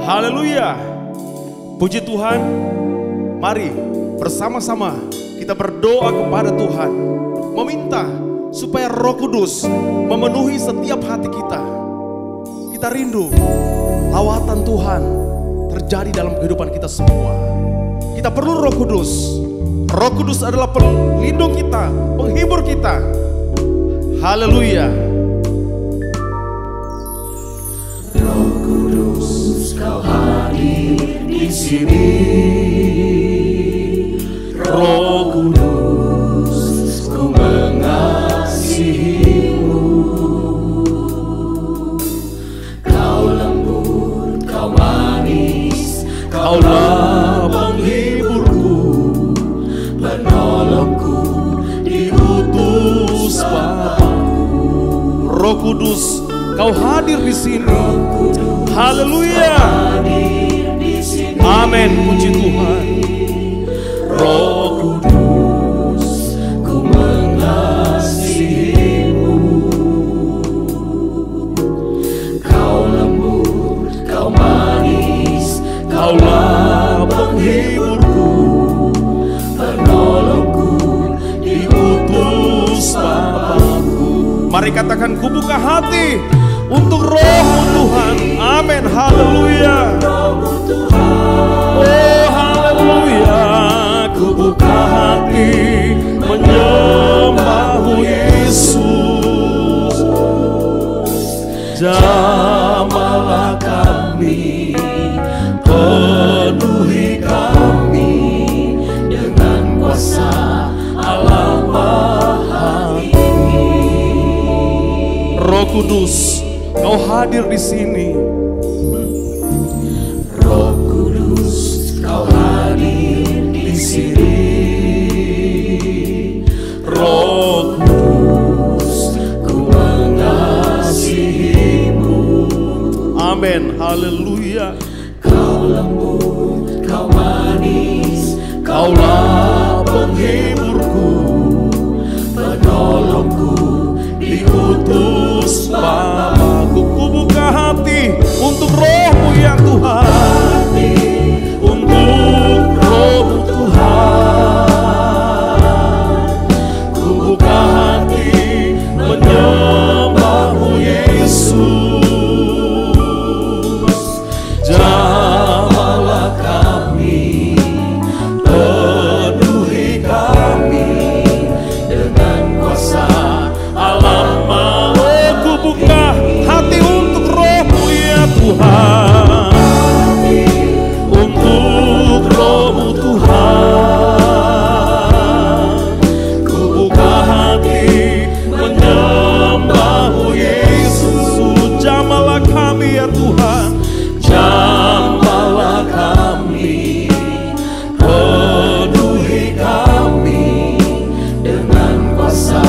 Haleluya. Puji Tuhan. Mari bersama-sama kita berdoa kepada Tuhan, meminta supaya Roh Kudus memenuhi setiap hati kita. Kita rindu lawatan Tuhan terjadi dalam kehidupan kita semua. Kita perlu Roh Kudus. Roh Kudus adalah pelindung kita, penghibur kita. Haleluya. Roh Kudus, Kau hadir di sini. Roh Kudus, Ku mengasihi-Mu. Kau lembut, Kau manis, Kaulah penghiburku, penolongku, diutus Bapa-Ku. Roh Kudus, Kau hadir di sini. Haleluya. Amin. Puji Tuhan. Roh Kudus, Ku mengasihi-Mu. Kau lembut, Kau manis, Kaulah penghiburku, penolongku, diutus Bapa-Ku. Mari katakan, ku buka hati untuk Roh-Mu Tuhan. Amin. Haleluya. Oh haleluya. Ku buka hati menyembah-Mu Yesus. Jamahlah kami, penuhi kami dengan kuasa Allah Maha Tinggi. Roh Kudus, Kau hadir di sini. Roh Kudus, Kau hadir di sini. Roh Kudus, Ku mengasihi-Mu. Amin. Haleluya. Kau lembut, Kau manis, Kaulah penghiburku, penolongku, diutus Bapa-Ku. Ku buka hati untuk Roh-Mu ya Tuhan. Untuk Roh-Mu Tuhan, ku buka hati menyembah-Mu Yesus. Jamahlah kami, penuhi kami dengan kuasa Allah Maha. Ku buka hati untuk Roh-Mu ya Tuhan. Untuk Roh-Mu Tuhan, ku buka hati menyembah-Mu Yesus. Jamahlah kami ya Tuhan. Jamahlah kami, penuhi kami dengan kuasa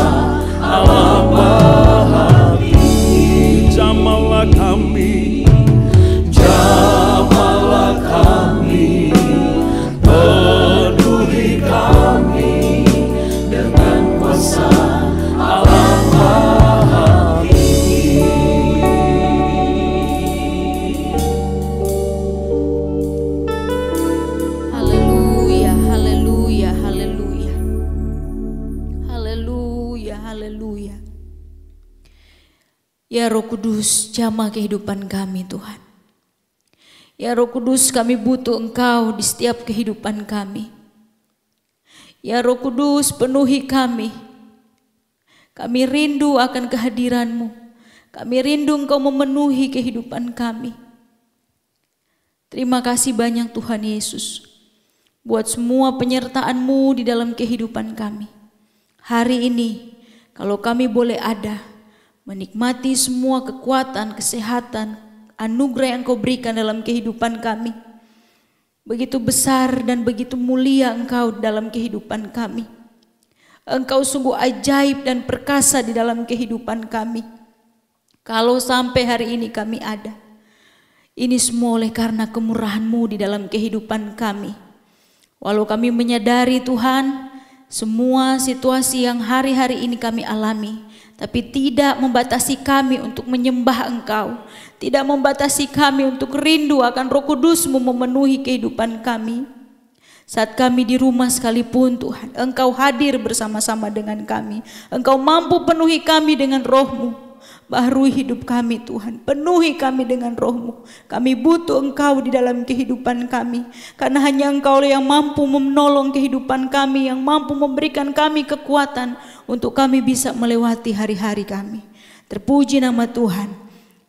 Allah Maha Tinggi. Jamahlah kami. Jamahlah kami, penuhi kami dengan kuasa Allah Maha Tinggi. Haleluya, haleluya, haleluya. Haleluya, haleluya. Ya Roh Kudus, jamah kehidupan kami Tuhan. Ya Roh Kudus, kami butuh Engkau di setiap kehidupan kami. Ya Roh Kudus, penuhi kami. Kami rindu akan kehadiran-Mu. Kami rindu Engkau memenuhi kehidupan kami. Terima kasih banyak Tuhan Yesus, buat semua penyertaan-Mu di dalam kehidupan kami. Hari ini, kalau kami boleh ada, menikmati semua kekuatan, kesehatan, anugerah yang Kau berikan dalam kehidupan kami. Begitu besar dan begitu mulia Engkau dalam kehidupan kami. Engkau sungguh ajaib dan perkasa di dalam kehidupan kami. Kalau sampai hari ini kami ada, ini semua oleh karena kemurahan-Mu di dalam kehidupan kami. Walau kami menyadari Tuhan, semua situasi yang hari-hari ini kami alami tapi tidak membatasi kami untuk menyembah Engkau, tidak membatasi kami untuk rindu akan Roh Kudus-Mu memenuhi kehidupan kami. Saat kami di rumah sekalipun Tuhan, Engkau hadir bersama-sama dengan kami. Engkau mampu penuhi kami dengan Roh-Mu. Baharui hidup kami Tuhan, penuhi kami dengan Roh-Mu. Kami butuh Engkau di dalam kehidupan kami, karena hanya Engkau yang mampu menolong kehidupan kami, yang mampu memberikan kami kekuatan untuk kami bisa melewati hari-hari kami. Terpuji nama Tuhan.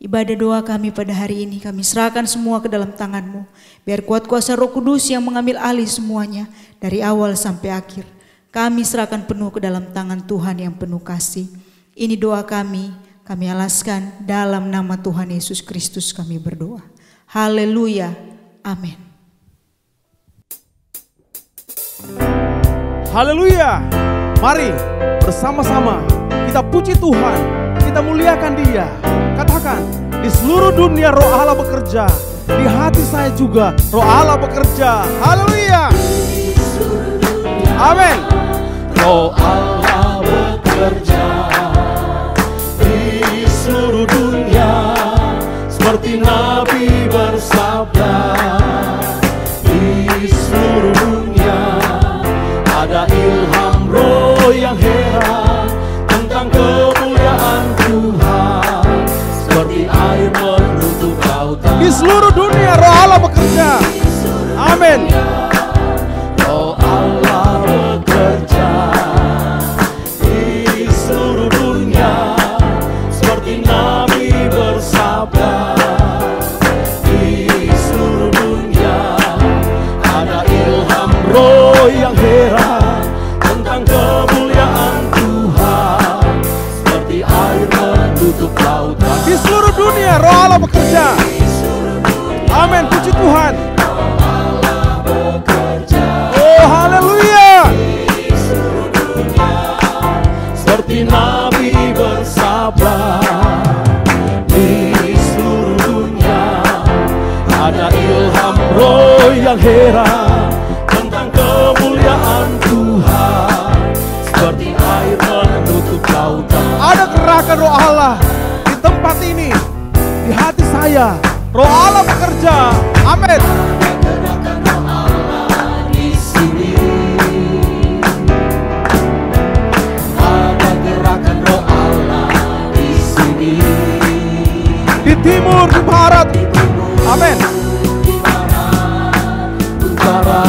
Ibadah doa kami pada hari ini kami serahkan semua ke dalam tangan-Mu. Biar kuat kuasa Roh Kudus yang mengambil alih semuanya dari awal sampai akhir. Kami serahkan penuh ke dalam tangan Tuhan yang penuh kasih. Ini doa kami alaskan dalam nama Tuhan Yesus Kristus kami berdoa. Haleluya. Amin. Haleluya. Mari bersama-sama kita puji Tuhan, kita muliakan Dia. Katakan, di seluruh dunia Roh Allah bekerja, di hati saya juga Roh Allah bekerja. Haleluya. Amin. Roh Allah bekerja di seluruh dunia, seperti Nabi bersabda. Di seluruh dunia ada ilham Roh yang heran tentang kemuliaan Tuhan, seperti air menutup lautan. Di seluruh dunia Roh Allah bekerja. Amin. Roh Allah bekerja di seluruh dunia, seperti Nabi bersabda. Di seluruh dunia ada ilham Roh yang heran tentang kemuliaan Tuhan, seperti air menutup lautan. Di seluruh dunia Roh Allah bekerja. Amin, puji Tuhan. Oh, haleluya. Seperti Nabi bersabda, di seluruh dunia ada ilham Roh yang heran tentang kemuliaan Tuhan, seperti air menutup lautan. Ada gerakan Roh Allah di tempat ini, di hati saya. Roh Allah bekerja. Amin. Di timur, di barat. Amin. Utara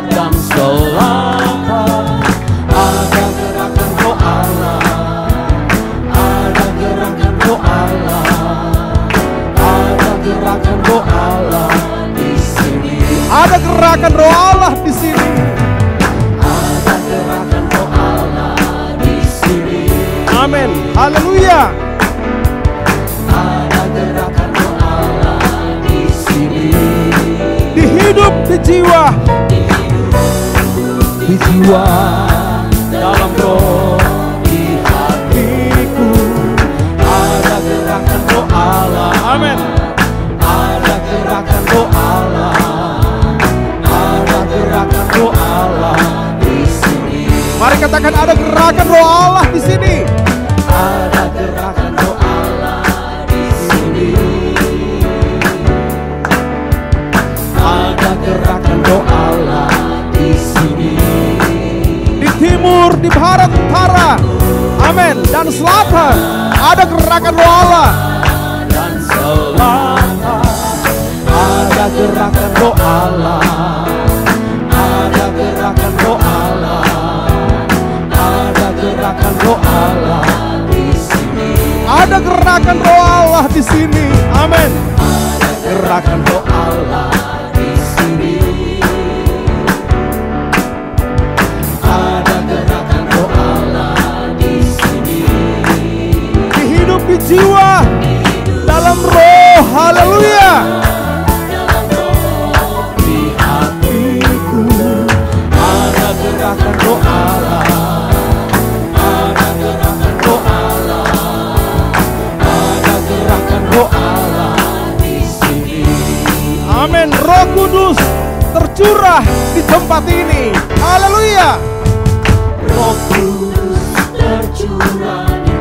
dan selatan ada gerakan Roh Allah, ada gerakan Roh Allah, ada gerakan Roh Allah di sini. Ada gerakan Roh Allah di sini. Ada gerakan Roh Allah di sini. Amin. Haleluya. Di hidup, di jiwa, di jiwa, dalam roh, di hatiku ada gerakan Roh Allah. amin. Ada gerakan Roh Allah, ada gerakan Roh Allah di sini. Mari katakan, ada gerakan Roh Allah di sini. Ada gerakan Roh Allah di sini. Ada gerakan Roh Allah di sini. Di timur, di barat, utara, amin, dan selatan ada gerakan Roh Allah. Dan selatan ada gerakan Roh Allah, ada gerakan Roh Allah, ada gerakan Roh Allah di sini. Ada gerakan Roh Allah di sini. Amin. Ada gerakan Roh Allah di sini. Ada gerakan Roh Allah di sini. Di hidup, di jiwa, dalam roh. Haleluya. Di hatiku ada gerakan Roh Allah, ada gerakan Roh Allah, ada gerakan Roh Allah di sini. Amin. Roh Kudus tercurah di tempat ini. Haleluya. Roh Kudus tercurah di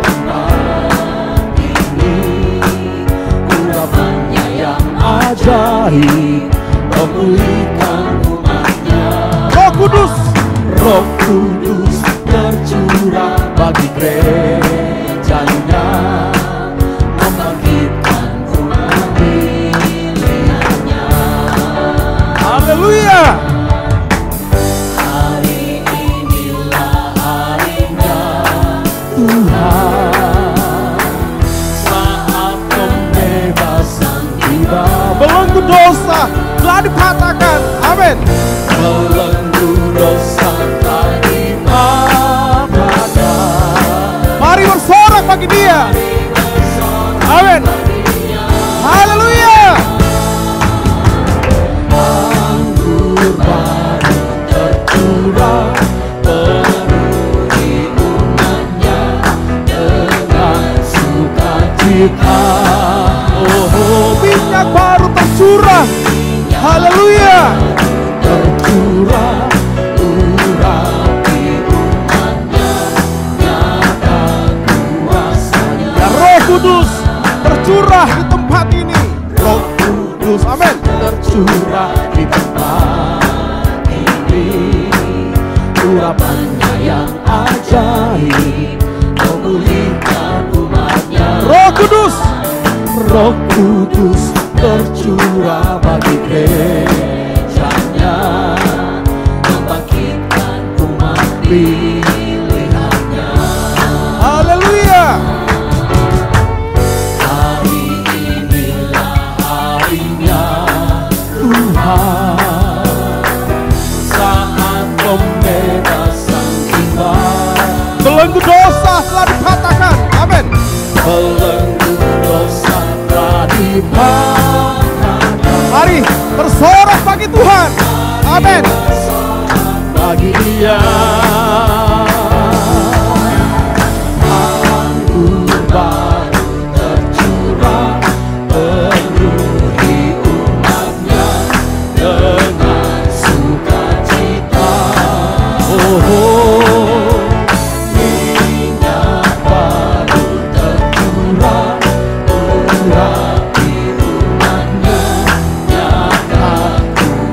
ajaib memulihkan umatnya. Roh Kudus, Roh Kudus tercurah bagi gerejanya, membangkitkan umat pilihannya. haleluya. Hari inilah harinya Tuhan, saat pembebasan tiba. Belenggu dosa telah dipatahkan, amin. Belenggu dosa telah dipatahkan. Mari bersorak bagi dia, amin. Haleluya. Anggur baru tercurah penuhi umatnya dengan sukacita. Oh, minyak baru tercurah, haleluya. Tercurah urapi umatnya, nyata kuasanya. Ya, Roh Kudus tercurah di tempat ini. Roh Kudus, amin. Tercurah di tempat ini, urapannya yang ajaib memulihkan umatnya. Roh Kudus, Roh Kudus tercurah bagi gerejanya, membangkitkan umat pilihannya. haleluya. Hari inilah harinya Tuhan, saat pembebasan tiba. Belenggu dosa telah dipatahkan, amin. Belenggu dosa telah dipatahkan. Mari bersorak bagi Tuhan, amin. Bagi Dia anggur baru tercurah penuhi umatnya dengan sukacita. Oh, minyak baru tercurah urapi umatnya, nyata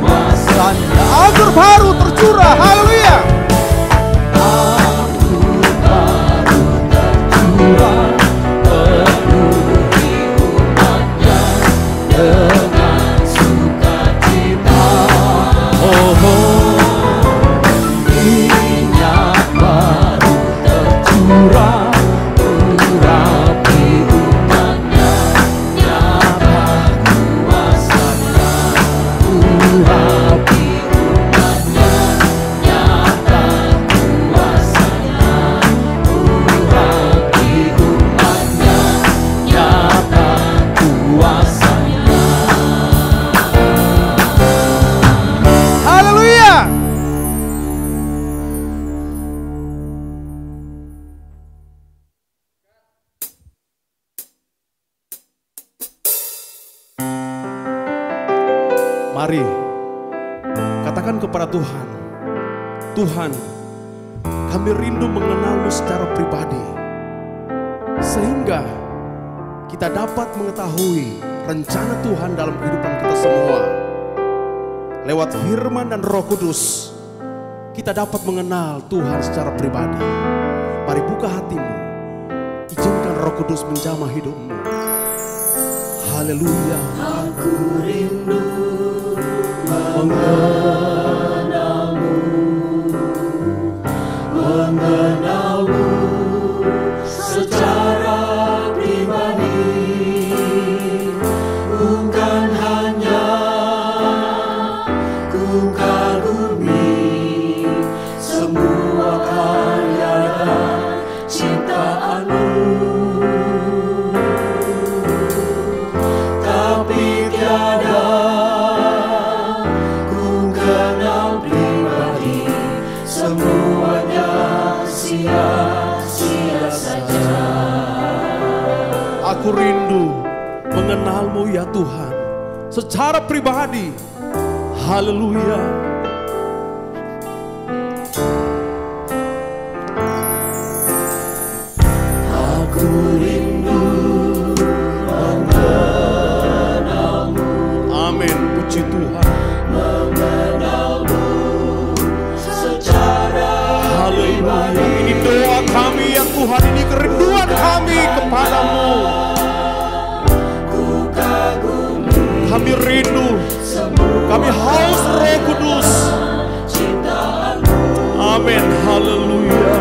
kuasanya. Anggur baru tercurah, haleluya. Anggur baru tercurah penuhi umatnya dengan sukacita. Oh, minyak baru tercurah urapi umatnya, nyata kuasanya. Urapi umatnya, nyata kuasanya. Urapi umatnya, nyata kuasanya. Haleluya. Mari katakan kepada Tuhan, Tuhan, kami rindu mengenal-Mu secara pribadi, sehingga kita dapat mengetahui rencana Tuhan dalam kehidupan kita semua. Lewat firman dan Roh Kudus, kita dapat mengenal Tuhan secara pribadi. Mari buka hatimu, izinkan Roh Kudus menjamah hidupmu. Haleluya. Aku rindu mengenalmu, mengenalmu secara pribadi, bukan hanya ku kagumi semua karya dan ciptaanmu, tapi tiada ku kenal pribadi, semuanya sia-sia saja. Aku rindu mengenal-Mu ya Tuhan secara pribadi. Haleluya. Aku rindu mengenalmu, Kudus. Amin, haleluya.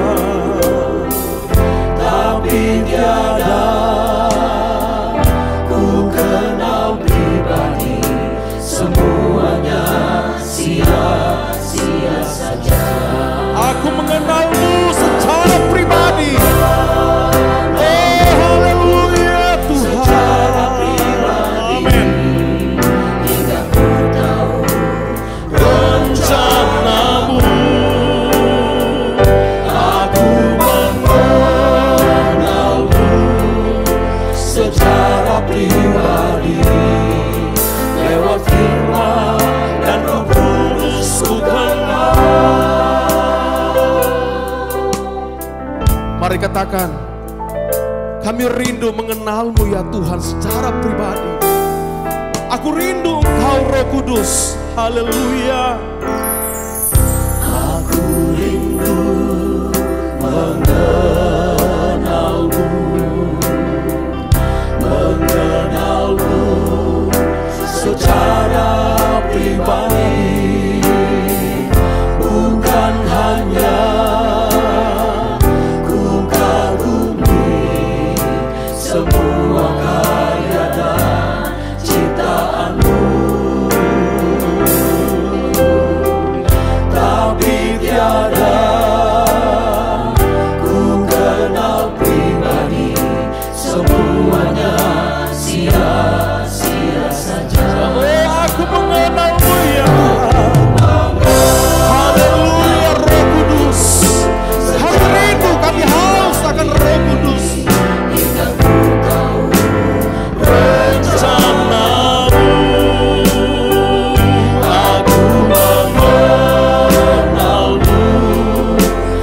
Tapi tiada ku kenal pribadi, semuanya sia-sia saja. Aku mengenalmu secara pribadi. Oh, haleluya Tuhan. Amin. Hingga ku tahu Rencanamu. aku mengenalmu secara pribadi, lewat firman dan Roh Kudus ku kenal. Mari katakan, kami rindu mengenalmu ya Tuhan secara pribadi. Aku rindu Engkau Roh Kudus. Haleluya. Aku rindu mengenalmu, mengenalmu secara pribadi, bukan hanya ku kagumi semua karya dan ciptaanmu, tapi tiada ku kenal pribadi, semuanya sia-sia saja. Oh, aku mengenalmu ya. Haleluya Roh Kudus. Kami rindu, kami haus akan Roh Kudus. Hingga ku tahu Rencanamu. aku mengenalmu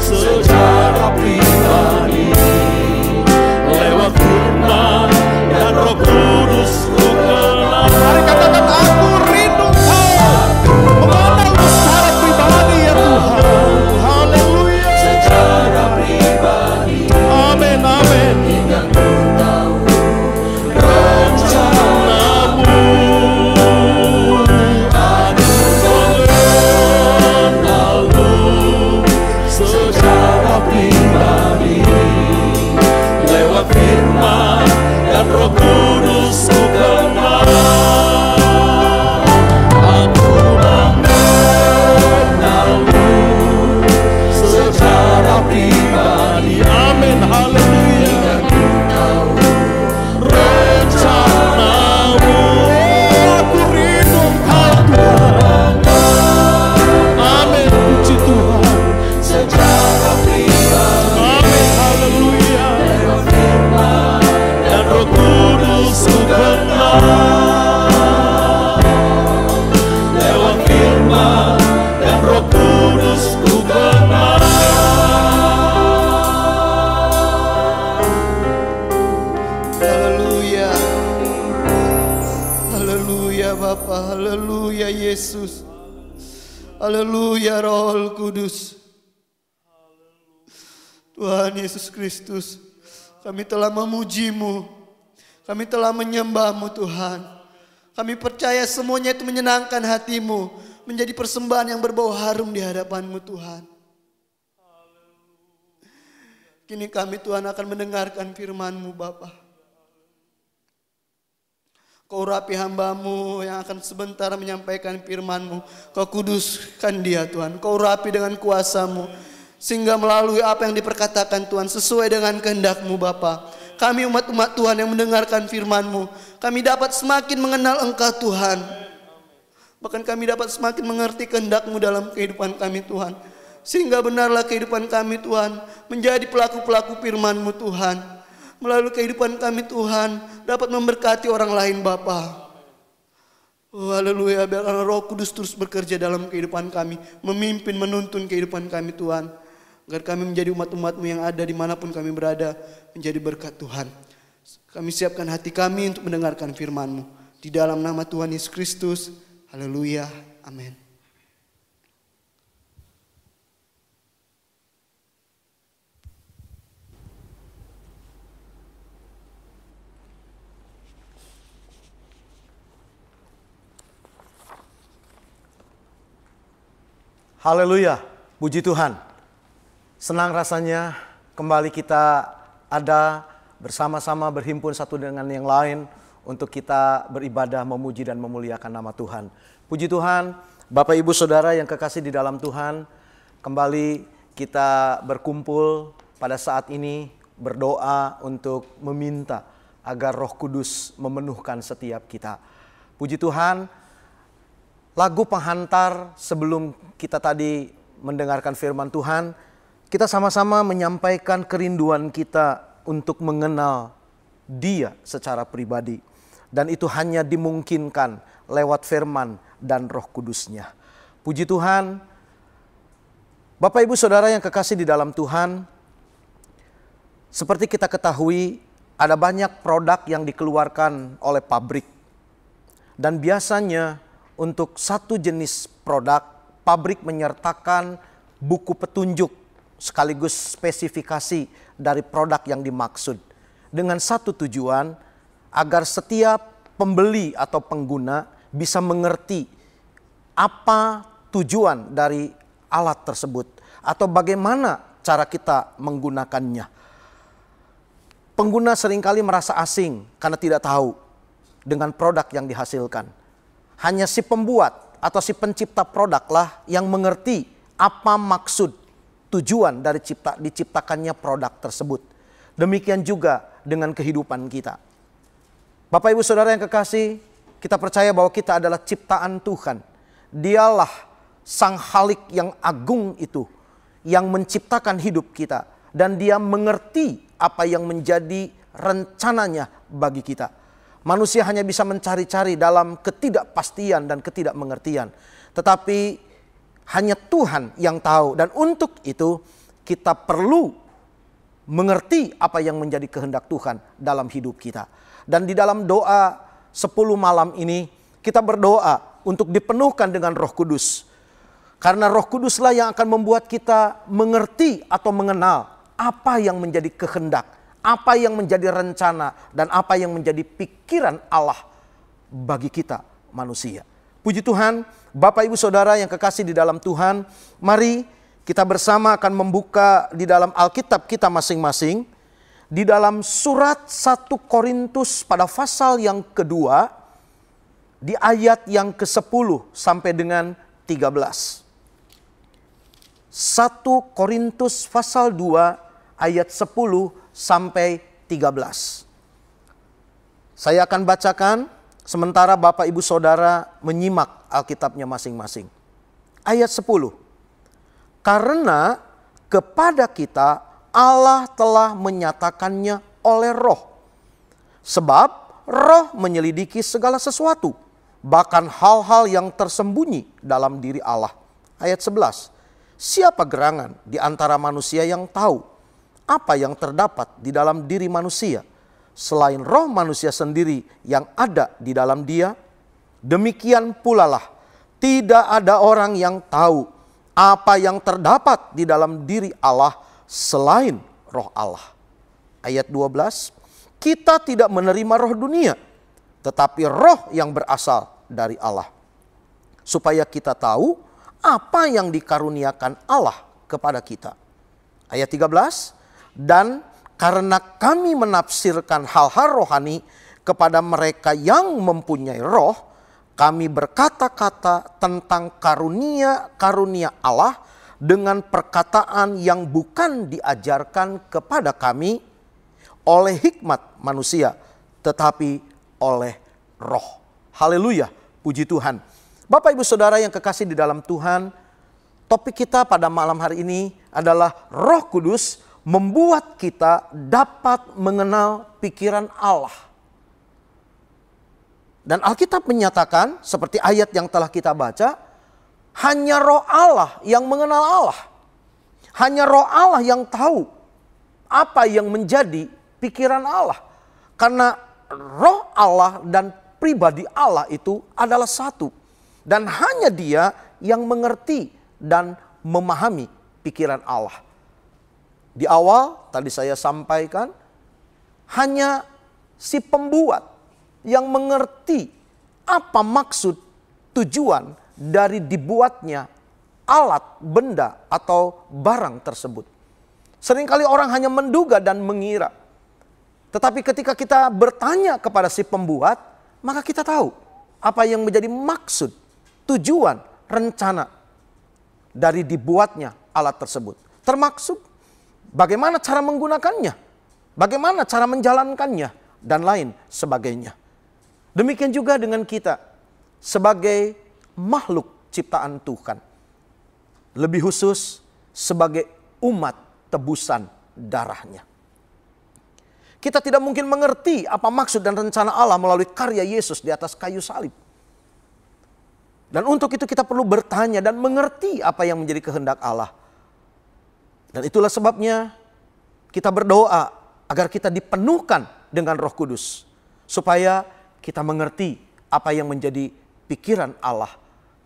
secara pribadi, lewat firman dan Roh Kudus ku kenal. Mari katakan, aku rindu Engkau mengenalmu secara pribadi ya Tuhan. Haleluya. Secara pribadi, Amin, amin. hingga ku tahu Rencanamu. aku mengenalmu secara pribadi, lewat firman dan Roh Kudus ku kenal. Aku mengenalmu secara pribadi, Amin, haleluya. ku tahu Rencanamu. Aku rindu Engkau Tuhan. Amin, puji Tuhan. secara pribadi, Amin, haleluya. lewat firman Dan Roh Kudus ku kenal. lewat firman dan Roh Kudus ku kenal. Haleluya. Haleluya Bapa, haleluya Yesus. Haleluya Roh Kudus. Tuhan Yesus Kristus, kami telah memuji-Mu. Kami telah menyembah-Mu Tuhan. Kami percaya semuanya itu menyenangkan hati-Mu, menjadi persembahan yang berbau harum di hadapan-Mu Tuhan. Kini kami Tuhan akan mendengarkan firman-Mu Bapa. Kau urapi hamba-Mu yang akan sebentar menyampaikan firman-Mu. Kau kuduskan dia Tuhan. Kau urapi dengan kuasa-Mu. Sehingga melalui apa yang diperkatakan Tuhan sesuai dengan kehendak-Mu Bapa. Kami umat-umat Tuhan yang mendengarkan firman-Mu. Kami dapat semakin mengenal Engkau Tuhan. Bahkan kami dapat semakin mengerti kehendak-Mu dalam kehidupan kami Tuhan. Sehingga benarlah kehidupan kami Tuhan menjadi pelaku-pelaku firman-Mu Tuhan. Melalui kehidupan kami Tuhan dapat memberkati orang lain Bapa. Oh, haleluya, biarlah Roh Kudus terus bekerja dalam kehidupan kami, memimpin, menuntun kehidupan kami Tuhan, agar kami menjadi umat-umat-Mu yang ada dimanapun kami berada, menjadi berkat Tuhan. Kami siapkan hati kami untuk mendengarkan firman-Mu. Di dalam nama Tuhan Yesus Kristus, haleluya, amin. Haleluya, puji Tuhan. Senang rasanya kembali kita ada bersama-sama berhimpun satu dengan yang lain untuk kita beribadah, memuji dan memuliakan nama Tuhan. Puji Tuhan, Bapak Ibu Saudara yang kekasih di dalam Tuhan, kembali kita berkumpul pada saat ini berdoa untuk meminta agar Roh Kudus memenuhkan setiap kita. Puji Tuhan, lagu penghantar sebelum kita tadi mendengarkan firman Tuhan, kita sama-sama menyampaikan kerinduan kita untuk mengenal Dia secara pribadi. Dan itu hanya dimungkinkan lewat firman dan Roh Kudus-Nya. Puji Tuhan, Bapak Ibu Saudara yang kekasih di dalam Tuhan, seperti kita ketahui ada banyak produk yang dikeluarkan oleh pabrik. Dan biasanya untuk satu jenis produk, pabrik menyertakan buku petunjuk sekaligus spesifikasi dari produk yang dimaksud. Dengan satu tujuan, agar setiap pembeli atau pengguna bisa mengerti apa tujuan dari alat tersebut. Atau bagaimana cara kita menggunakannya. Pengguna seringkali merasa asing karena tidak tahu dengan produk yang dihasilkan. Hanya si pembuat atau si pencipta produklah yang mengerti apa maksud tujuan dari diciptakannya produk tersebut. Demikian juga dengan kehidupan kita. Bapak Ibu Saudara yang kekasih, kita percaya bahwa kita adalah ciptaan Tuhan. Dialah Sang Khalik yang agung itu, yang menciptakan hidup kita. Dan Dia mengerti apa yang menjadi rencananya bagi kita. Manusia hanya bisa mencari-cari dalam ketidakpastian dan ketidakmengertian. Tetapi hanya Tuhan yang tahu. Dan untuk itu kita perlu mengerti apa yang menjadi kehendak Tuhan dalam hidup kita. Dan di dalam doa 10 malam ini kita berdoa untuk dipenuhkan dengan Roh Kudus. Karena Roh Kuduslah yang akan membuat kita mengerti atau mengenal apa yang menjadi kehendak, apa yang menjadi rencana, dan apa yang menjadi pikiran Allah bagi kita manusia. Puji Tuhan, Bapak Ibu Saudara yang kekasih di dalam Tuhan, mari kita bersama akan membuka di dalam Alkitab kita masing-masing. Di dalam surat 1 Korintus pada pasal yang kedua, di ayat yang ke-10 sampai dengan 13. 1 Korintus pasal 2 ayat 10 sampai 13. Saya akan bacakan sementara Bapak Ibu Saudara menyimak Alkitabnya masing-masing. Ayat 10. Karena kepada kita Allah telah menyatakannya oleh Roh. Sebab Roh menyelidiki segala sesuatu, bahkan hal-hal yang tersembunyi dalam diri Allah. Ayat 11. Siapa gerangan di antara manusia yang tahu apa yang terdapat di dalam diri manusia selain roh manusia sendiri yang ada di dalam dia? Demikian pula lah tidak ada orang yang tahu apa yang terdapat di dalam diri Allah selain roh Allah. Ayat 12. Kita tidak menerima roh dunia, tetapi roh yang berasal dari Allah, supaya kita tahu apa yang dikaruniakan Allah kepada kita. Ayat 13. Dan karena kami menafsirkan hal-hal rohani kepada mereka yang mempunyai roh, kami berkata-kata tentang karunia-karunia Allah dengan perkataan yang bukan diajarkan kepada kami oleh hikmat manusia, tetapi oleh roh. Haleluya, puji Tuhan. Bapak Ibu Saudara yang kekasih di dalam Tuhan, topik kita pada malam hari ini adalah Roh Kudus membuat kita dapat mengenal pikiran Allah. Dan Alkitab menyatakan seperti ayat yang telah kita baca, hanya Roh Allah yang mengenal Allah. Hanya Roh Allah yang tahu apa yang menjadi pikiran Allah. Karena Roh Allah dan pribadi Allah itu adalah satu. Dan hanya Dia yang mengerti dan memahami pikiran Allah. Di awal tadi saya sampaikan, hanya si pembuat yang mengerti apa maksud tujuan dari dibuatnya alat, benda, atau barang tersebut. Seringkali orang hanya menduga dan mengira. Tetapi ketika kita bertanya kepada si pembuat, maka kita tahu apa yang menjadi maksud, tujuan, rencana dari dibuatnya alat tersebut. Termaksud bagaimana cara menggunakannya, bagaimana cara menjalankannya, dan lain sebagainya. Demikian juga dengan kita sebagai makhluk ciptaan Tuhan. Lebih khusus sebagai umat tebusan darahnya. Kita tidak mungkin mengerti apa maksud dan rencana Allah melalui karya Yesus di atas kayu salib. Dan untuk itu kita perlu bertanya dan mengerti apa yang menjadi kehendak Allah. Dan itulah sebabnya kita berdoa agar kita dipenuhkan dengan Roh Kudus. Supaya kita mengerti apa yang menjadi pikiran Allah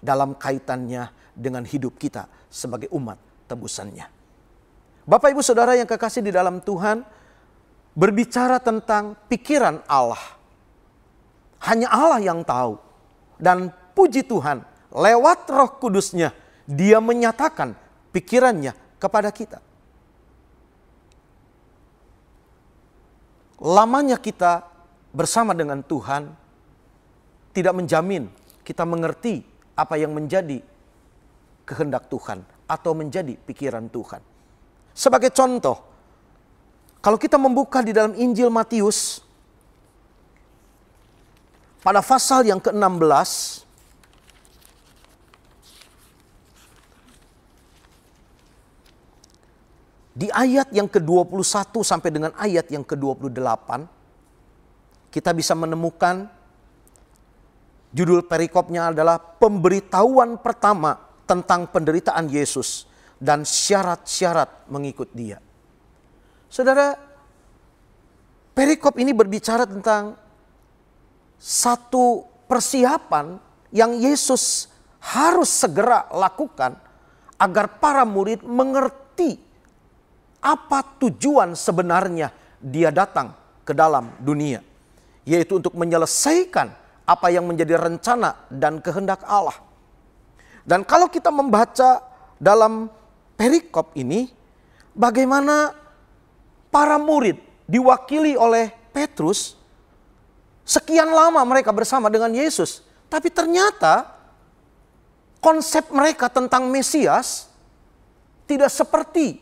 dalam kaitannya dengan hidup kita sebagai umat tebusannya. Bapak Ibu Saudara yang kekasih di dalam Tuhan, berbicara tentang pikiran Allah. Hanya Allah yang tahu. Dan puji Tuhan, lewat Roh Kudusnya, Dia menyatakan pikirannya kepada kita. Lamanya kita bersama dengan Tuhan tidak menjamin kita mengerti apa yang menjadi kehendak Tuhan atau menjadi pikiran Tuhan. Sebagai contoh, kalau kita membuka di dalam Injil Matius pada pasal yang ke-16, di ayat yang ke-21 sampai dengan ayat yang ke-28, kita bisa menemukan judul perikopnya adalah pemberitahuan pertama tentang penderitaan Yesus dan syarat-syarat mengikut Dia. Saudara, perikop ini berbicara tentang satu persiapan yang Yesus harus segera lakukan agar para murid mengerti apa tujuan sebenarnya Dia datang ke dalam dunia, yaitu untuk menyelesaikan apa yang menjadi rencana dan kehendak Allah. Dan kalau kita membaca dalam perikop ini, bagaimana para murid diwakili oleh Petrus, sekian lama mereka bersama dengan Yesus, tapi ternyata konsep mereka tentang Mesias tidak seperti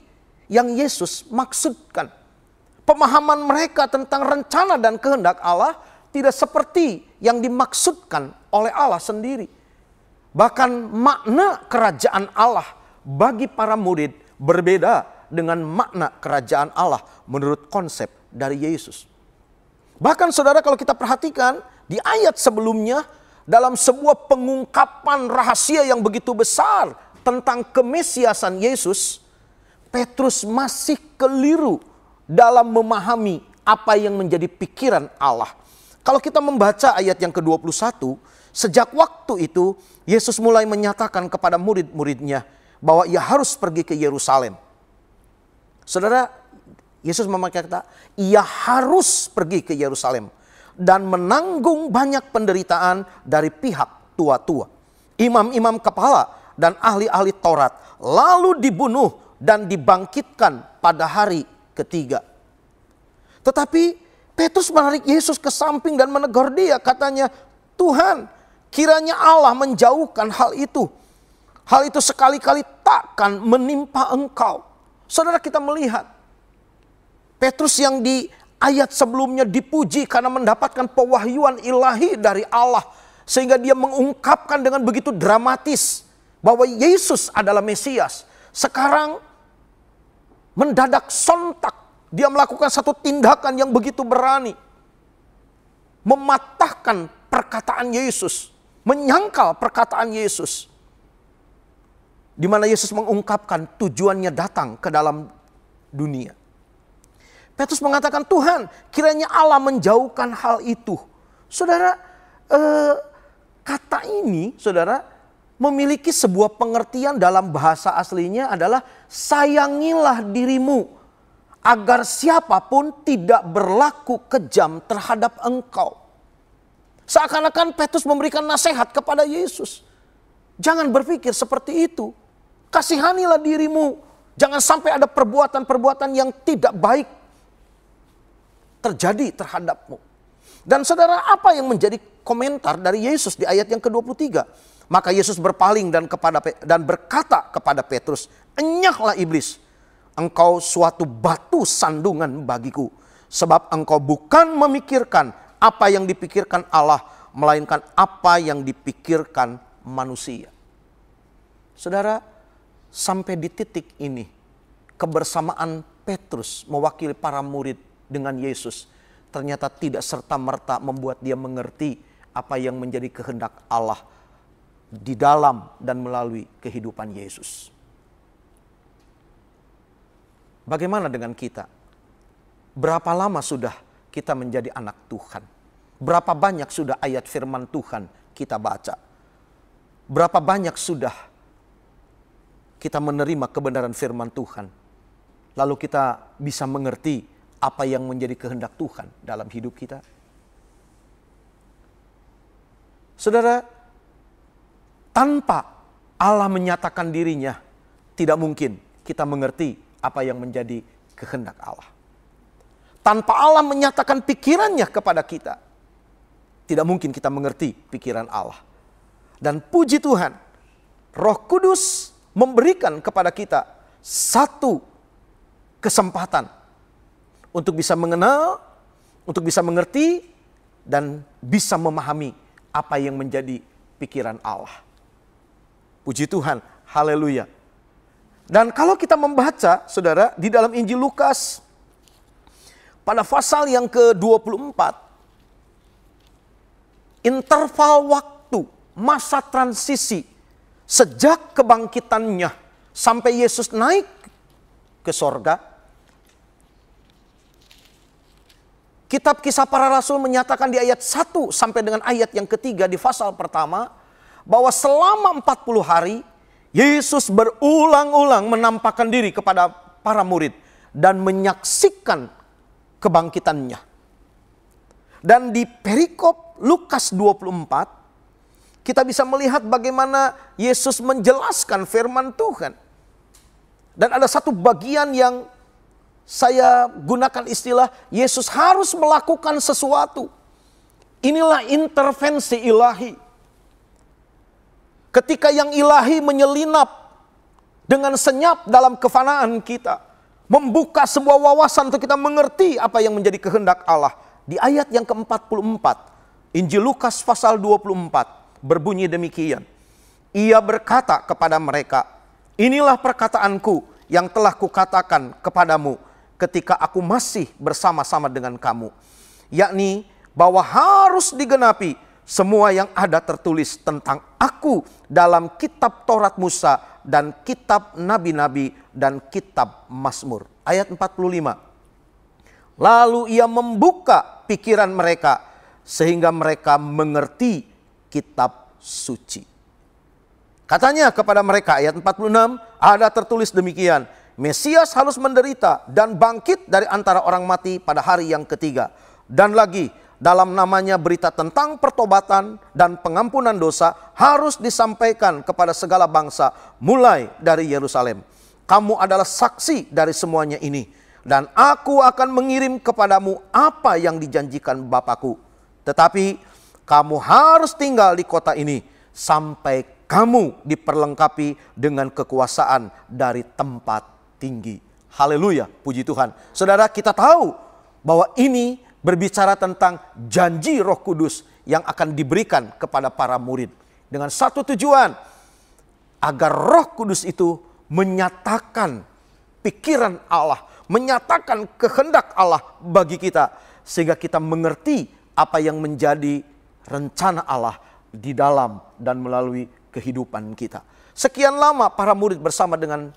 yang Yesus maksudkan. Pemahaman mereka tentang rencana dan kehendak Allah tidak seperti yang dimaksudkan oleh Allah sendiri. Bahkan makna kerajaan Allah bagi para murid berbeda dengan makna kerajaan Allah menurut konsep dari Yesus. Bahkan saudara, kalau kita perhatikan di ayat sebelumnya, dalam sebuah pengungkapan rahasia yang begitu besar tentang kemesiasan Yesus, Petrus masih keliru dalam memahami apa yang menjadi pikiran Allah. Kalau kita membaca ayat yang ke-21, sejak waktu itu Yesus mulai menyatakan kepada murid-muridnya bahwa Ia harus pergi ke Yerusalem. Saudara, Yesus memakai kata, Ia harus pergi ke Yerusalem dan menanggung banyak penderitaan dari pihak tua-tua, imam-imam kepala dan ahli-ahli Taurat, lalu dibunuh dan dibangkitkan pada hari ketiga. Tetapi Petrus menarik Yesus ke samping dan menegur Dia, katanya, Tuhan, kiranya Allah menjauhkan hal itu. Hal itu sekali-kali takkan menimpa Engkau. Saudara, kita melihat Petrus yang di ayat sebelumnya dipuji karena mendapatkan pewahyuan ilahi dari Allah, sehingga dia mengungkapkan dengan begitu dramatis bahwa Yesus adalah Mesias. Sekarang mendadak sontak dia melakukan satu tindakan yang begitu berani, mematahkan perkataan Yesus, menyangkal perkataan Yesus, di mana Yesus mengungkapkan tujuannya datang ke dalam dunia. Petrus mengatakan, Tuhan, kiranya Allah menjauhkan hal itu. Saudara, kata ini, saudara, memiliki sebuah pengertian dalam bahasa aslinya adalah sayangilah dirimu agar siapapun tidak berlaku kejam terhadap engkau. Seakan-akan Petrus memberikan nasihat kepada Yesus. Jangan berpikir seperti itu. kasihanilah dirimu. Jangan sampai ada perbuatan-perbuatan yang tidak baik terjadi terhadapmu. Dan saudara, apa yang menjadi komentar dari Yesus di ayat yang ke-23? Maka Yesus berpaling dan berkata kepada Petrus, "Enyahlah iblis, engkau suatu batu sandungan bagiku. Sebab engkau bukan memikirkan apa yang dipikirkan Allah, melainkan apa yang dipikirkan manusia." Saudara, sampai di titik ini, kebersamaan Petrus mewakili para murid dengan Yesus ternyata tidak serta-merta membuat dia mengerti apa yang menjadi kehendak Allah di dalam dan melalui kehidupan Yesus. Bagaimana dengan kita? Berapa lama sudah kita menjadi anak Tuhan? Berapa banyak sudah ayat firman Tuhan kita baca? Berapa banyak sudah kita menerima kebenaran firman Tuhan? Lalu kita bisa mengerti apa yang menjadi kehendak Tuhan dalam hidup kita. Saudara, tanpa Allah menyatakan dirinya, tidak mungkin kita mengerti apa yang menjadi kehendak Allah. Tanpa Allah menyatakan pikirannya kepada kita, tidak mungkin kita mengerti pikiran Allah. Dan puji Tuhan, Roh Kudus memberikan kepada kita satu kesempatan untuk bisa mengenal, untuk bisa mengerti, dan bisa memahami apa yang menjadi pikiran Allah. Puji Tuhan, haleluya. Dan kalau kita membaca, saudara, di dalam Injil Lukas, pada pasal yang ke-24, interval waktu, masa transisi, sejak kebangkitannya sampai Yesus naik ke sorga, Kitab Kisah Para Rasul menyatakan di ayat 1 sampai dengan ayat yang ketiga di pasal pertama, bahwa selama 40 hari, Yesus berulang-ulang menampakkan diri kepada para murid dan menyaksikan kebangkitannya. Dan di perikop Lukas 24, kita bisa melihat bagaimana Yesus menjelaskan firman Tuhan. Dan ada satu bagian yang saya gunakan istilah, Yesus harus melakukan sesuatu. Inilah intervensi ilahi. Ketika yang ilahi menyelinap dengan senyap dalam kefanaan kita, membuka sebuah wawasan untuk kita mengerti apa yang menjadi kehendak Allah. Di ayat yang ke-44, Injil Lukas pasal 24 berbunyi demikian. Ia berkata kepada mereka, "Inilah perkataanku yang telah kukatakan kepadamu ketika aku masih bersama-sama dengan kamu, yakni bahwa harus digenapi semua yang ada tertulis tentang aku dalam kitab Taurat Musa dan kitab Nabi-Nabi dan kitab Mazmur." Ayat 45. Lalu ia membuka pikiran mereka sehingga mereka mengerti kitab suci. Katanya kepada mereka, ayat 46, ada tertulis demikian, Mesias harus menderita dan bangkit dari antara orang mati pada hari yang ketiga. Dan lagi, dalam namanya berita tentang pertobatan dan pengampunan dosa harus disampaikan kepada segala bangsa mulai dari Yerusalem. Kamu adalah saksi dari semuanya ini. Dan aku akan mengirim kepadamu apa yang dijanjikan Bapakku. Tetapi kamu harus tinggal di kota ini sampai kamu diperlengkapi dengan kekuasaan dari tempat tinggi. Haleluya, puji Tuhan. Saudara, kita tahu bahwa ini berbicara tentang janji Roh Kudus yang akan diberikan kepada para murid. Dengan satu tujuan, agar Roh Kudus itu menyatakan pikiran Allah, menyatakan kehendak Allah bagi kita. Sehingga kita mengerti apa yang menjadi rencana Allah di dalam dan melalui kehidupan kita. Sekian lama para murid bersama dengan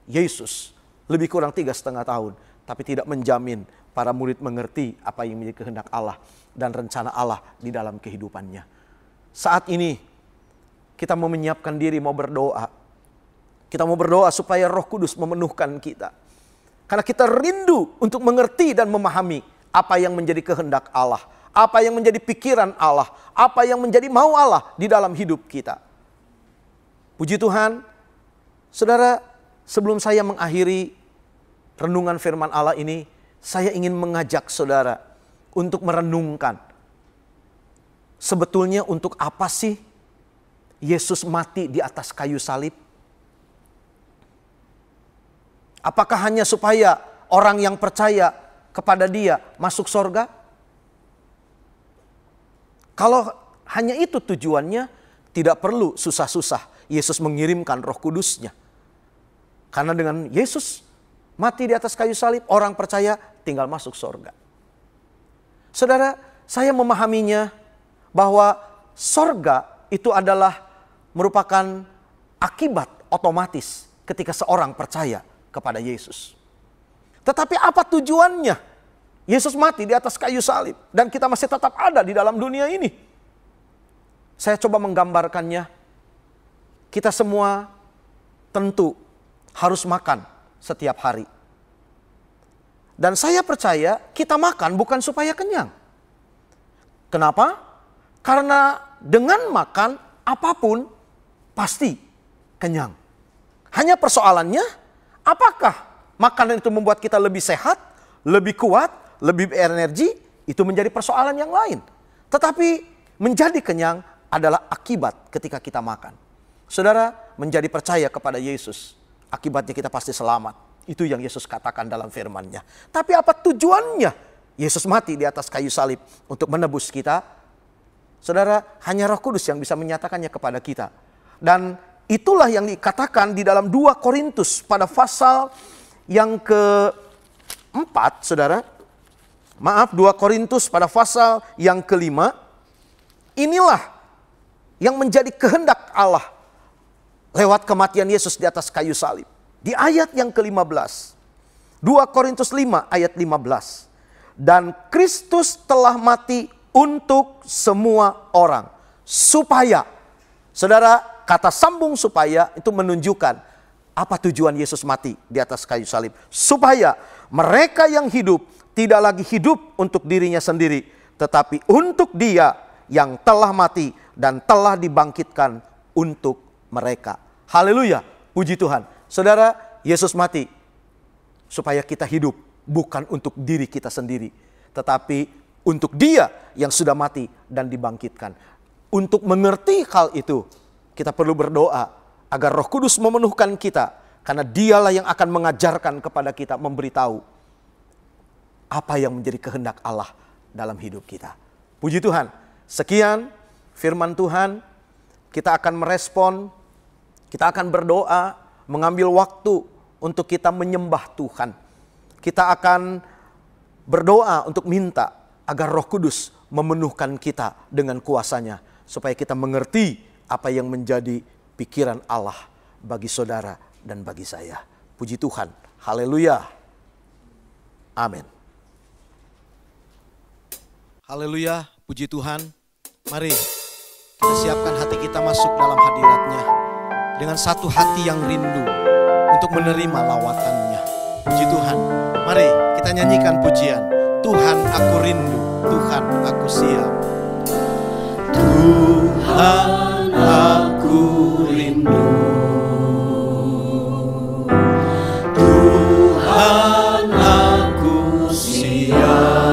Yesus, lebih kurang 3,5 tahun, tapi tidak menjamin para murid mengerti apa yang menjadi kehendak Allah dan rencana Allah di dalam kehidupannya. Saat ini kita mau menyiapkan diri, mau berdoa. Kita mau berdoa supaya Roh Kudus memenuhkan kita. Karena kita rindu untuk mengerti dan memahami apa yang menjadi kehendak Allah, apa yang menjadi pikiran Allah, apa yang menjadi mau Allah di dalam hidup kita. Puji Tuhan, Saudara, sebelum saya mengakhiri renungan firman Allah ini, saya ingin mengajak saudara untuk merenungkan. Sebetulnya untuk apa sih Yesus mati di atas kayu salib? Apakah hanya supaya orang yang percaya kepada Dia masuk sorga? Kalau hanya itu tujuannya, tidak perlu susah-susah Yesus mengirimkan Roh Kudus-Nya. Karena dengan Yesus mati di atas kayu salib, orang percaya tinggal masuk sorga. Saudara, saya memahaminya bahwa sorga itu adalah merupakan akibat otomatis ketika seorang percaya kepada Yesus. Tetapi apa tujuannya Yesus mati di atas kayu salib dan kita masih tetap ada di dalam dunia ini? Saya coba menggambarkannya. Kita semua tentu harus makan setiap hari. Dan saya percaya kita makan bukan supaya kenyang. Kenapa? Karena dengan makan apapun pasti kenyang. Hanya persoalannya, apakah makanan itu membuat kita lebih sehat, lebih kuat, lebih berenergi? Itu menjadi persoalan yang lain. Tetapi menjadi kenyang adalah akibat ketika kita makan. Saudara, menjadi percaya kepada Yesus, akibatnya kita pasti selamat. Itu yang Yesus katakan dalam firman-Nya. Tapi apa tujuannya Yesus mati di atas kayu salib untuk menebus kita? Saudara, hanya Roh Kudus yang bisa menyatakannya kepada kita. Dan itulah yang dikatakan di dalam 2 Korintus pada pasal yang ke-4, saudara. Maaf, 2 Korintus pada pasal yang ke-5. Inilah yang menjadi kehendak Allah lewat kematian Yesus di atas kayu salib. Di ayat yang ke-15. 2 Korintus 5 ayat 15. Dan Kristus telah mati untuk semua orang. Supaya. Saudara, kata sambung supaya itu menunjukkan apa tujuan Yesus mati di atas kayu salib. Supaya mereka yang hidup tidak lagi hidup untuk dirinya sendiri. Tetapi untuk Dia yang telah mati dan telah dibangkitkan untuk mereka. Haleluya, puji Tuhan. Saudara, Yesus mati supaya kita hidup, bukan untuk diri kita sendiri, tetapi untuk Dia yang sudah mati dan dibangkitkan. Untuk mengerti hal itu, kita perlu berdoa agar Roh Kudus memenuhkan kita, karena Dialah yang akan mengajarkan kepada kita, memberitahu apa yang menjadi kehendak Allah dalam hidup kita. Puji Tuhan. Sekian firman Tuhan. Kita akan merespon, kita akan berdoa, mengambil waktu untuk kita menyembah Tuhan. Kita akan berdoa untuk minta agar Roh Kudus memenuhkan kita dengan kuasa-Nya, supaya kita mengerti apa yang menjadi pikiran Allah bagi saudara dan bagi saya. Puji Tuhan. Haleluya. Amin. Haleluya, puji Tuhan. Mari kita siapkan hati kita masuk dalam hadirat-Nya dengan satu hati yang rindu untuk menerima lawatan-Nya. Puji Tuhan. Mari kita nyanyikan pujian. Tuhan aku rindu, Tuhan aku siap. Tuhan aku rindu, Tuhan aku siap.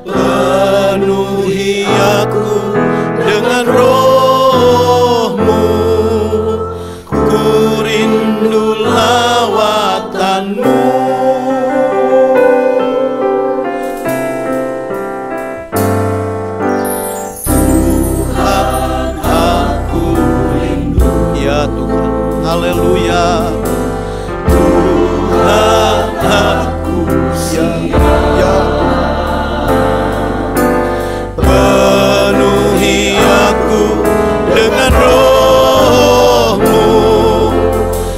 Penuhi aku dengan Roh-Mu, ku rindu lawatan-Mu. Tuhan aku rindu, ya Tuhan, haleluya. Tuhan aku siap, ya penuhi aku dengan Roh-Mu,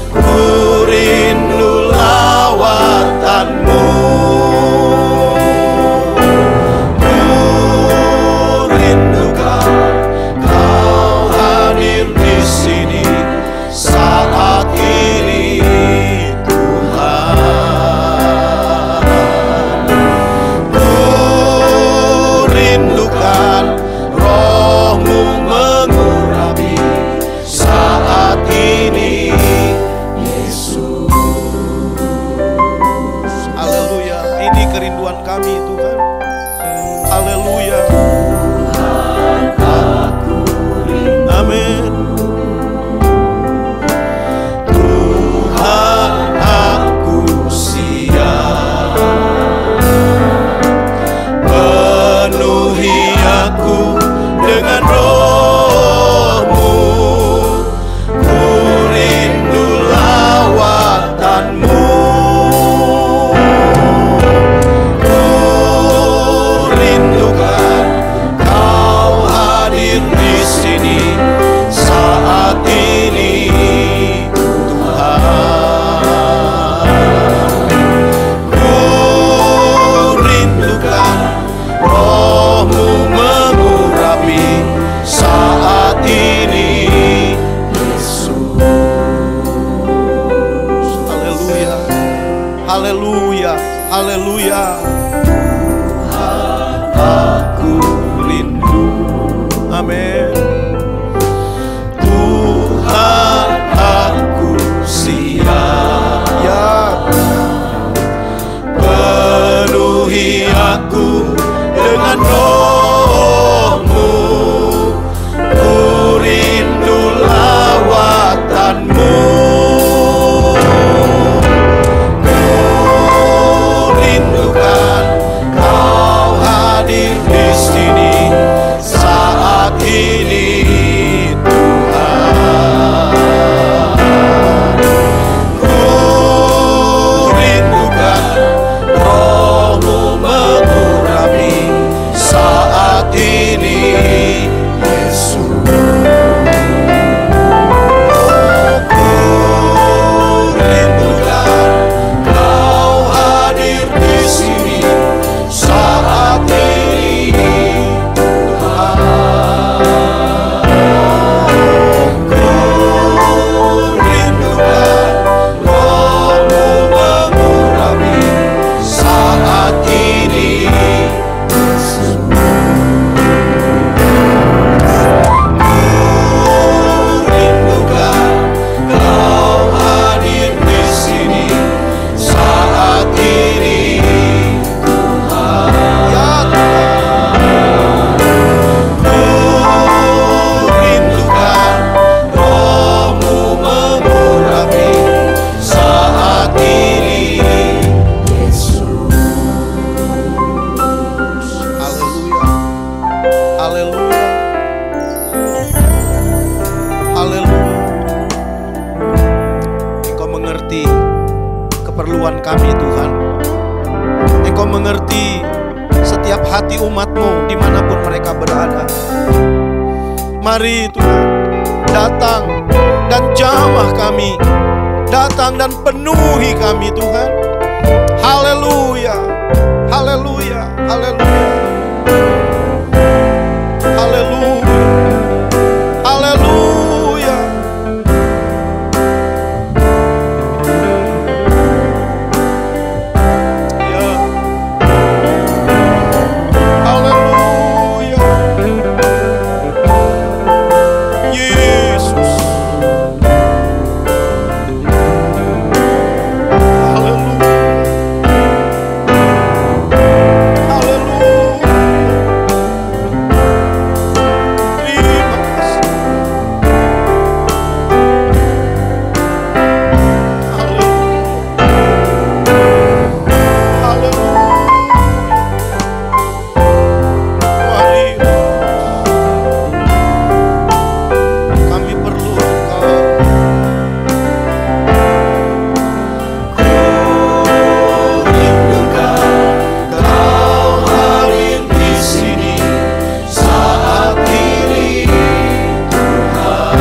ku rindu lawatan-Mu. Ku rindukan Kau hadir di sini saat ini, Tuhan. Haleluya. Aku rindu. Amin. Tuhan, aku siap. Ya, penuhi aku dengan roh-Mu. Ku rindu lawatan-Mu. Ku rindukan Kau hadir di sini saat ini, Tuhan. Ku rindukan Roh-Mu mengurapi saat ini, Yesus. Ku rindukan Kau hadir di sini saat ini, Tuhan. Ku rindukan Roh-Mu mengurapi saat ini, Yesus. Rindukan Kau hadir di sini saat ini, Tuhan. Ya Tuhan. Ku rindukan Roh-Mu mengurapi saat ini, Yesus. Haleluya. Haleluya. Haleluya. Engkau mengerti keperluan kami, Tuhan. Engkau mengerti setiap hati umat-Mu dimanapun mereka berada. Mari Tuhan, datang dan jamah kami. Datang dan penuhi kami, Tuhan. Haleluya. Haleluya. Haleluya. Haleluya. Haleluya. Ya. Haleluya. Yesus. Haleluya. Haleluya. Terima kasih. Haleluya. Haleluya. Mari kami perlu Engkau. Rindukan Kau hadir di sini saat ini, Tuhan.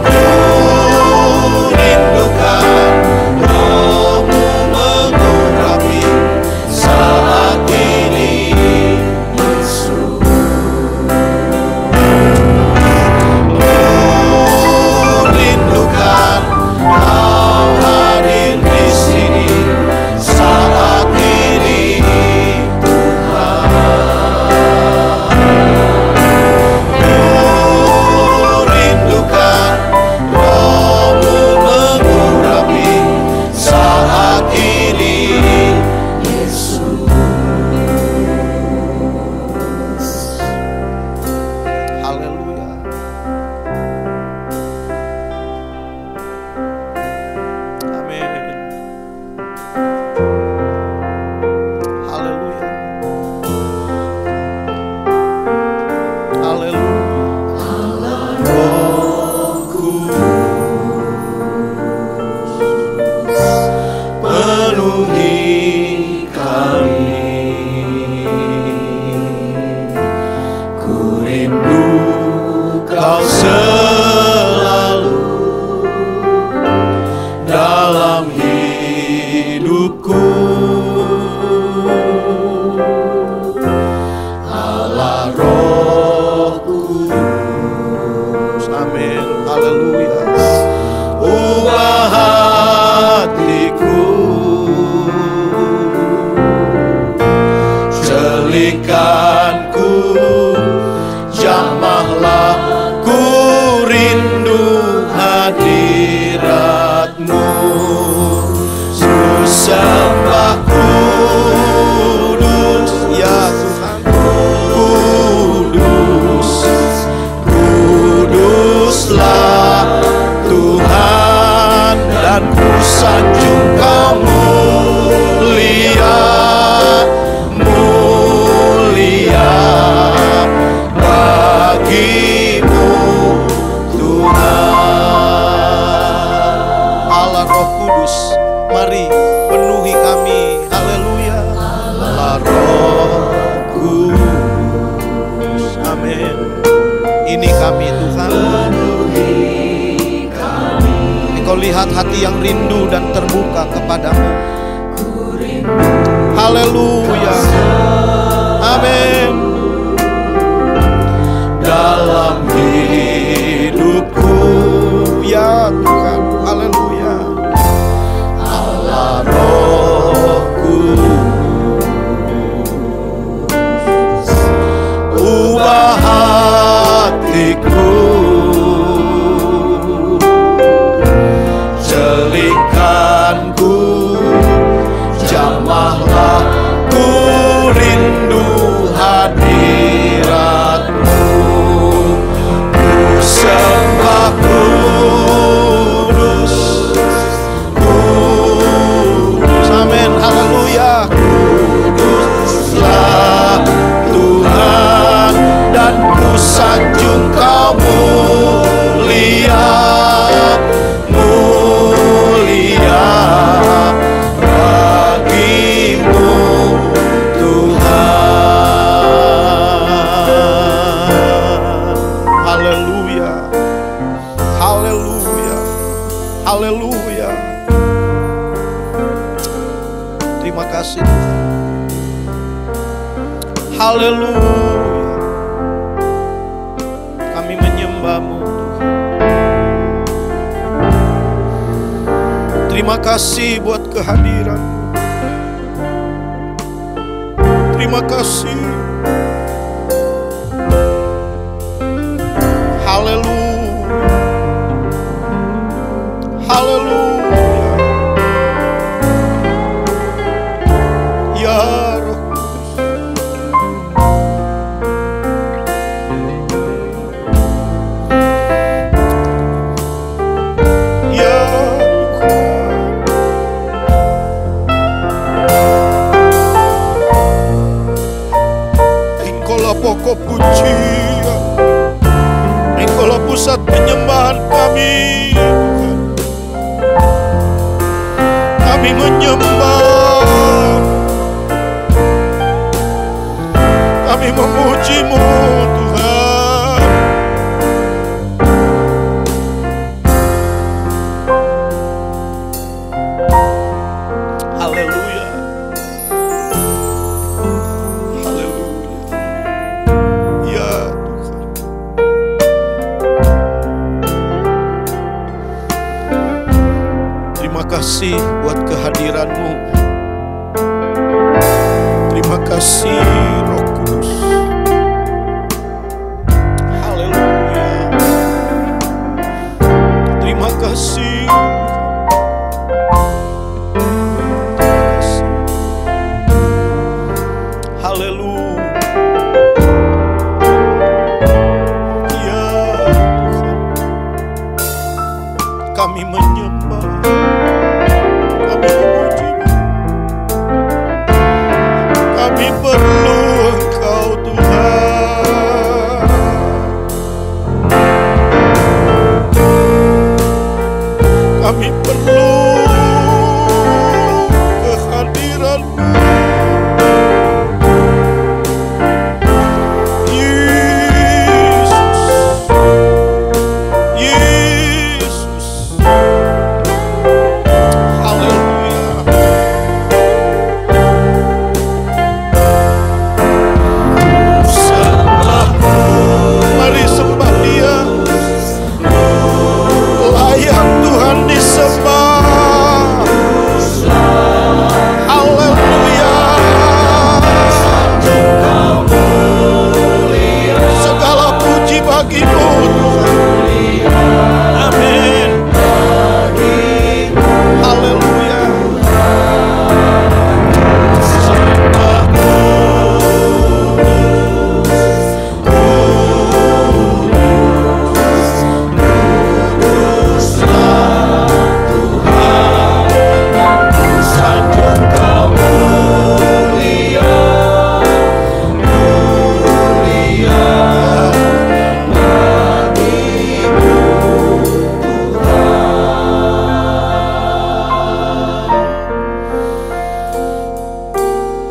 Ku rindukan Roh-Mu mengurapi saat ini, Yesus. Rindukan Kau hadir di sini saat ini, Tuhan. Rindukan Roh-Mu mengurapi saat ini, Yesus. Haleluya. Amin. Haleluya. Haleluya. Penuhi kami. Ku rindu Kau selalu dalam hidupku. Allah Roh Kudus. Amin. Haleluya. Ubah hatiku Tuhan. Engkau lihat hati yang rindu dan terbuka kepadamu. Haleluya. Amin. Dalam hidupku ya Tuhan. Haleluya. Allah Rohku, ubah hatiku, jelikanku, jamahlah ku rindu hadirat-Mu, ku sembah kudus, kudus, amin, haleluya. Kuduslah Tuhan, dan ku sanjung Kau mulia, mulia bagimu Tuhan. Haleluya, haleluya, haleluya. Terima kasih Tuhan. Haleluya. Kami menyembah-Mu Tuhan. Terima kasih buat kehadiran-Mu. Terima kasih. Haleluya. Haleluya. Ya Roh pokok pujian, Engkaulah pusat penyembahan kami Tuhan. Kami menyembah, kami memuji-Mu Tuhan. Haleluya. Terima kasih buat kehadiran-Mu. Terima kasih Roh Kudus. Haleluya. Terima kasih. Terima kasih. Haleluya. Ya Tuhan, kami menyembah. Kami perlu Engkau Tuhan. Kami perlu kehadiran-Mu. Yesus, Yesus.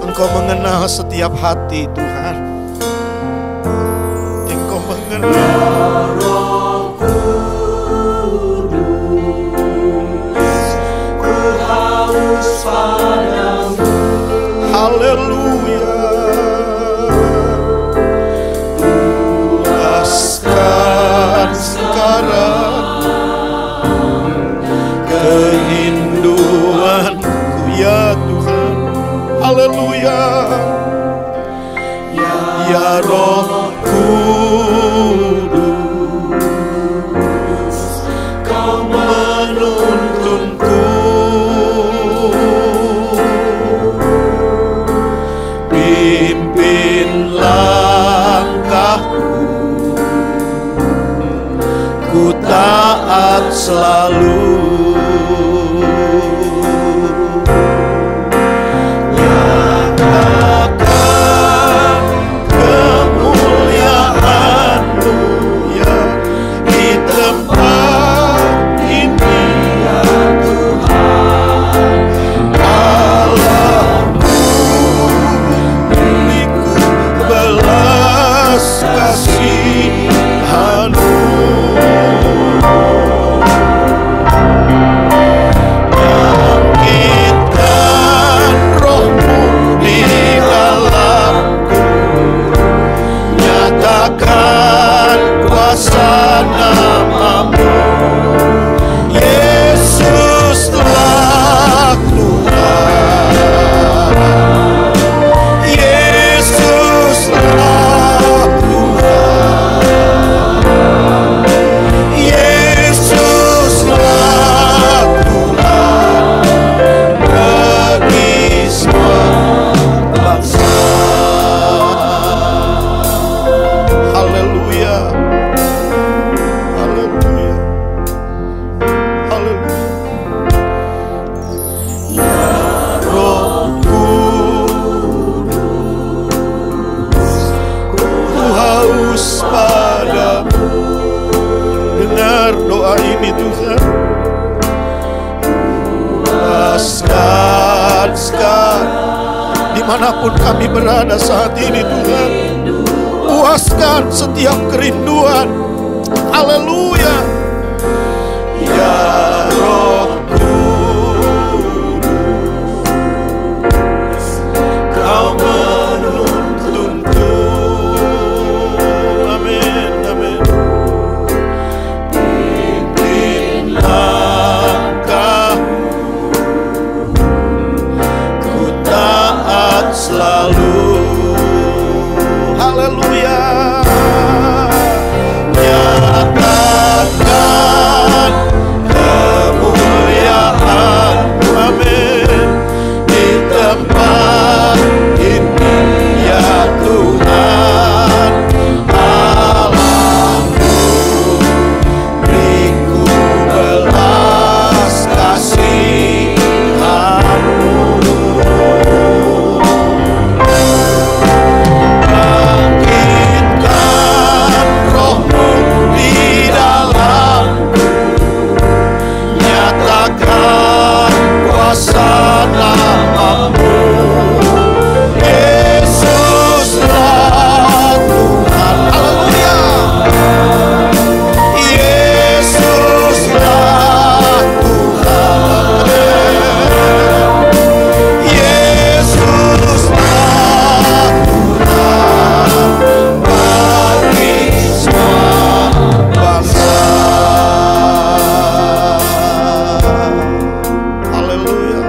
Engkau mengenal setiap hati Tuhan. Engkau mengenal Roh Kudus, Kau menuntunku, pimpin langkahku, ku taat selalu. Dimanapun kami berada saat ini Tuhan, puaskan setiap kerinduan. Haleluya. Ya Roh Kudus, Kau menuntunku. Amin, amin. Pimpin langkahku, ku taat selalu. Haleluya. Nyatakan kemuliaan-Mu, amin, di tempat ini ya Tuhan Allahku. Beriku belas kasihan-Mu, bangkitkan Roh-Mu di dalamku, nyatakan kuasa nama-Mu. Yesuslah Tuhan, haleluya. Yesuslah Tuhan, Yesuslah Tuhan bagi semua bangsa. Haleluya.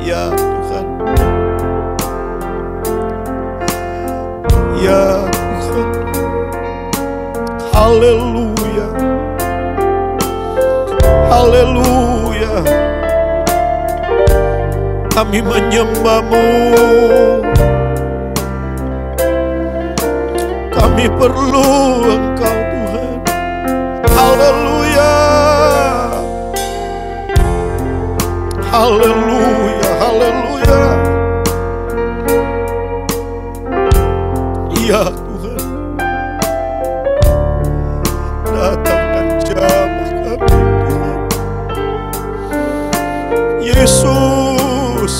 Ya Tuhan, ya Tuhan, haleluya, haleluya. Kami menyembah-Mu, kami perlu Engkau Tuhan. Haleluya, haleluya, haleluya. Ya Tuhan, datang dan jamah kami Tuhan. Yesus,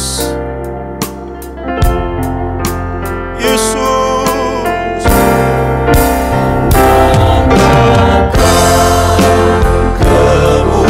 Yesus. Kemuliaan-Mu,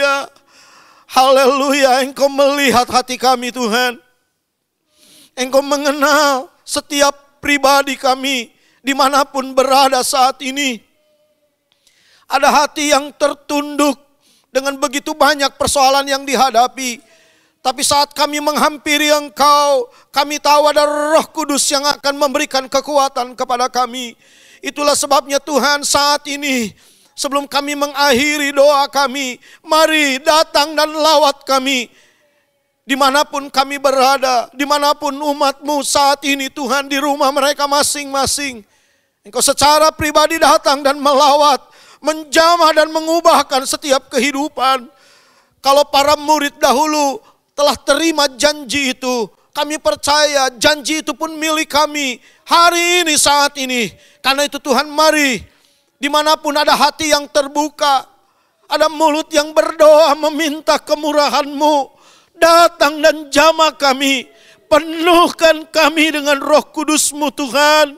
haleluya. Haleluya, Engkau melihat hati kami Tuhan. Engkau mengenal setiap pribadi kami dimanapun berada saat ini. Ada hati yang tertunduk dengan begitu banyak persoalan yang dihadapi. Tapi saat kami menghampiri Engkau, kami tahu ada Roh Kudus yang akan memberikan kekuatan kepada kami. Itulah sebabnya Tuhan saat ini, sebelum kami mengakhiri doa kami, mari datang dan lawat kami. Dimanapun kami berada, dimanapun umat-Mu saat ini Tuhan, di rumah mereka masing-masing. Engkau secara pribadi datang dan melawat, menjamah dan mengubahkan setiap kehidupan. Kalau para murid dahulu telah terima janji itu, kami percaya janji itu pun milik kami hari ini, saat ini. Karena itu Tuhan, mari dimanapun ada hati yang terbuka, ada mulut yang berdoa meminta kemurahan-Mu, datang dan jamah kami, penuhkan kami dengan Roh Kudus-Mu Tuhan.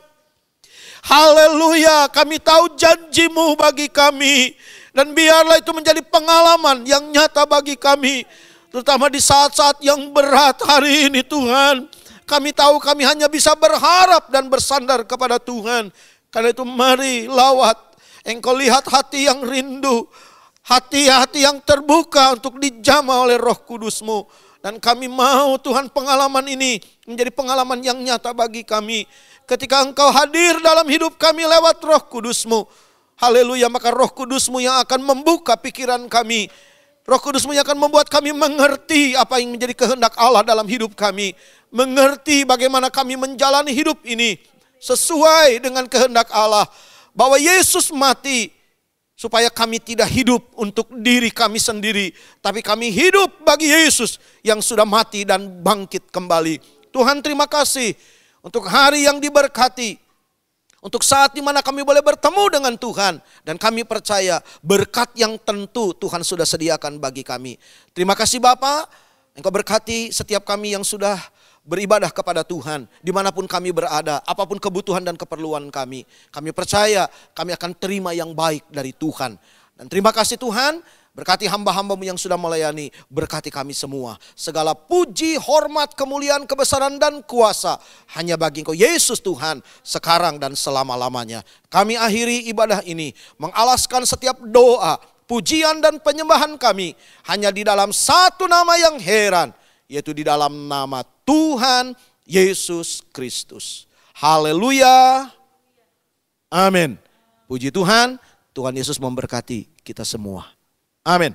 Haleluya, kami tahu janji-Mu bagi kami, dan biarlah itu menjadi pengalaman yang nyata bagi kami. Terutama di saat-saat yang berat hari ini Tuhan. Kami tahu kami hanya bisa berharap dan bersandar kepada Tuhan. Karena itu mari lawat. Engkau lihat hati yang rindu. Hati-hati yang terbuka untuk dijamah oleh Roh Kudus-Mu. Dan kami mau Tuhan pengalaman ini menjadi pengalaman yang nyata bagi kami. Ketika Engkau hadir dalam hidup kami lewat Roh Kudus-Mu. Haleluya, maka Roh Kudus-Mu yang akan membuka pikiran kami. Roh Kudus-Mu yang akan membuat kami mengerti apa yang menjadi kehendak Allah dalam hidup kami. Mengerti bagaimana kami menjalani hidup ini sesuai dengan kehendak Allah. Bahwa Yesus mati supaya kami tidak hidup untuk diri kami sendiri. Tapi kami hidup bagi Yesus yang sudah mati dan bangkit kembali. Tuhan, terima kasih untuk hari yang diberkati. Untuk saat dimana kami boleh bertemu dengan Tuhan. Dan kami percaya berkat yang tentu Tuhan sudah sediakan bagi kami. Terima kasih Bapa. Engkau berkati setiap kami yang sudah beribadah kepada Tuhan. Dimanapun kami berada, apapun kebutuhan dan keperluan kami. Kami percaya kami akan terima yang baik dari Tuhan. Dan terima kasih Tuhan. Berkati hamba-hamba-Mu yang sudah melayani. Berkati kami semua. Segala puji, hormat, kemuliaan, kebesaran dan kuasa hanya bagi Engkau Yesus Tuhan, sekarang dan selama-lamanya. Kami akhiri ibadah ini mengalaskan setiap doa, pujian dan penyembahan kami hanya di dalam satu nama yang heran, yaitu di dalam nama Tuhan Yesus Kristus. Haleluya. Amin. Puji Tuhan. Tuhan Yesus memberkati kita semua. Amin.